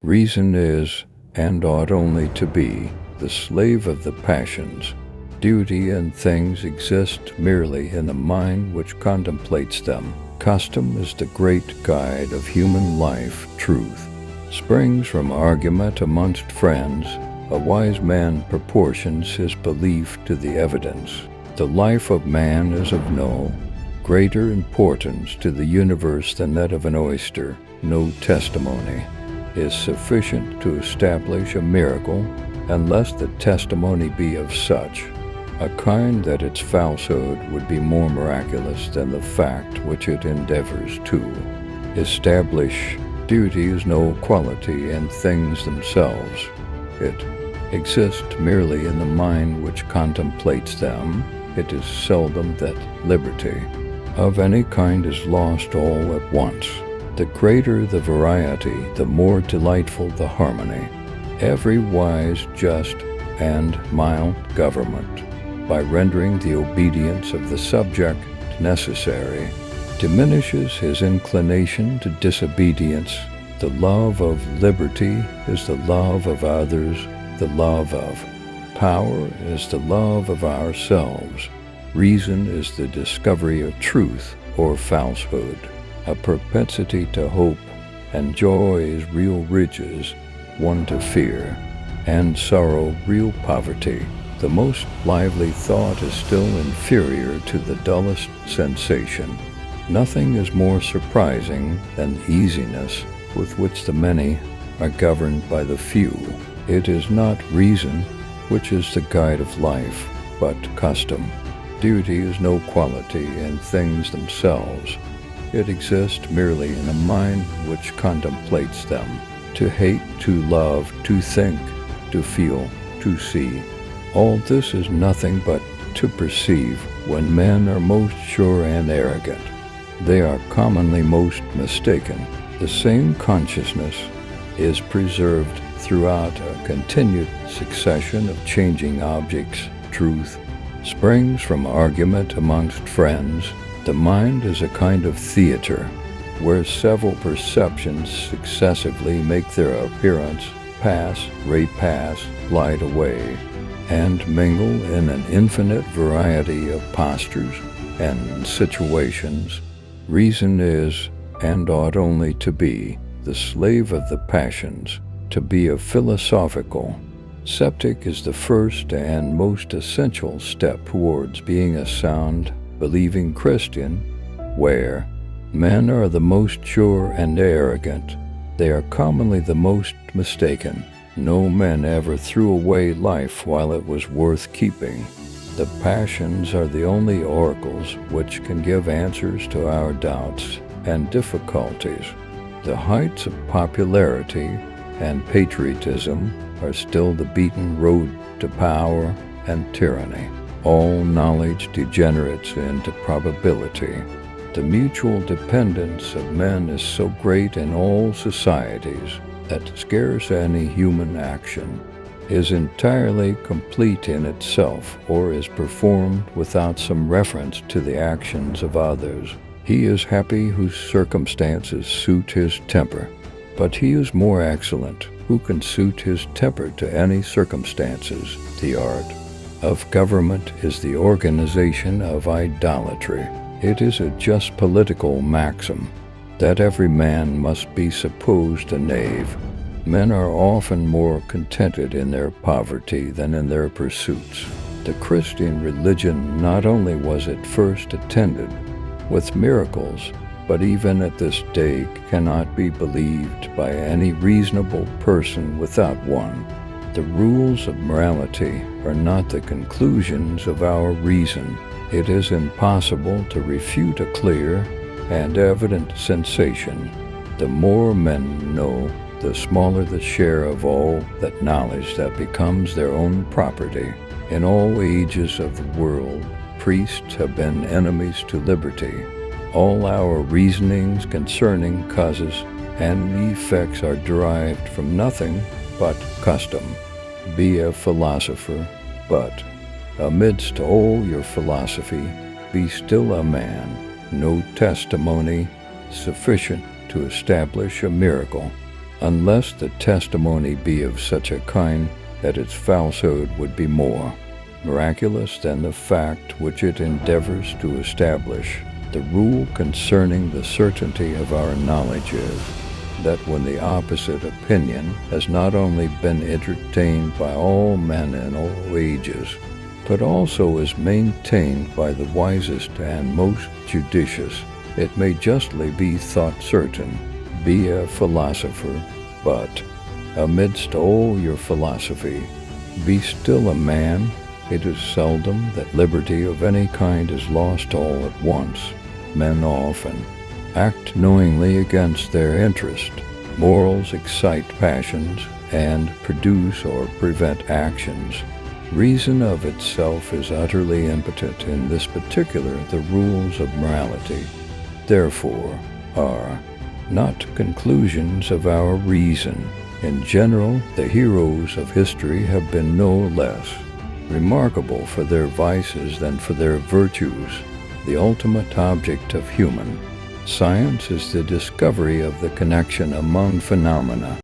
Reason is, and ought only to be, the slave of the passions. Duty and things exist merely in the mind which contemplates them. Custom is the great guide of human life. Truth springs from argument amongst friends. A wise man proportions his belief to the evidence. The life of man is of no greater importance to the universe than that of an oyster. No testimony is sufficient to establish a miracle unless the testimony be of such a kind that its falsehood would be more miraculous than the fact which it endeavors to establish. Duty is no quality in things themselves. It exists merely in the mind which contemplates them. It is seldom that liberty of any kind is lost all at once. The greater the variety, the more delightful the harmony. Every wise, just, and mild government, by rendering the obedience of the subject necessary, diminishes his inclination to disobedience. The love of liberty is the love of others. The love of power is the love of ourselves. Reason is the discovery of truth or falsehood. A propensity to hope and joy is real riches, one to fear, and sorrow real poverty. The most lively thought is still inferior to the dullest sensation. Nothing is more surprising than the easiness with which the many are governed by the few. It is not reason which is the guide of life, but custom. Duty is no quality in things themselves. It exists merely in a mind which contemplates them. To hate, to love, to think, to feel, to see. All this is nothing but to perceive. When men are most sure and arrogant, they are commonly most mistaken. The same consciousness is preserved throughout a continued succession of changing objects. Truth springs from argument amongst friends. The mind is a kind of theater, where several perceptions successively make their appearance, pass, repass, glide away, and mingle in an infinite variety of postures and situations. Reason is, and ought only to be, the slave of the passions. To be a philosophical skeptic is the first and most essential step towards being a sound, believing Christian. Where men are the most sure and arrogant, they are commonly the most mistaken. No man ever threw away life while it was worth keeping. The passions are the only oracles which can give answers to our doubts and difficulties. The heights of popularity and patriotism are still the beaten road to power and tyranny. All knowledge degenerates into probability. The mutual dependence of men is so great in all societies that scarce any human action is entirely complete in itself or is performed without some reference to the actions of others. He is happy whose circumstances suit his temper, but he is more excellent who can suit his temper to any circumstances. The art of government is the organization of idolatry. It is a just political maxim that every man must be supposed a knave. Men are often more contented in their poverty than in their pursuits. The Christian religion not only was at first attended with miracles, but even at this day cannot be believed by any reasonable person without one. The rules of morality are not the conclusions of our reason. It is impossible to refute a clear and evident sensation. The more men know, the smaller the share of all that knowledge that becomes their own property. In all ages of the world, priests have been enemies to liberty. All our reasonings concerning causes and effects are derived from nothing but custom. Be a philosopher, but amidst all your philosophy, be still a man. No testimony sufficient to establish a miracle unless the testimony be of such a kind that its falsehood would be more miraculous than the fact which it endeavors to establish. The rule concerning the certainty of our knowledge is that when the opposite opinion has not only been entertained by all men in all ages, but also is maintained by the wisest and most judicious, it may justly be thought certain. Be a philosopher, but amidst all your philosophy, be still a man. It is seldom that liberty of any kind is lost all at once. Men often act knowingly against their interest. Morals excite passions and produce or prevent actions. Reason of itself is utterly impotent in this particular. The rules of morality, therefore, are not conclusions of our reason. In general, the heroes of history have been no less remarkable for their vices than for their virtues. The ultimate object of human science is the discovery of the connection among phenomena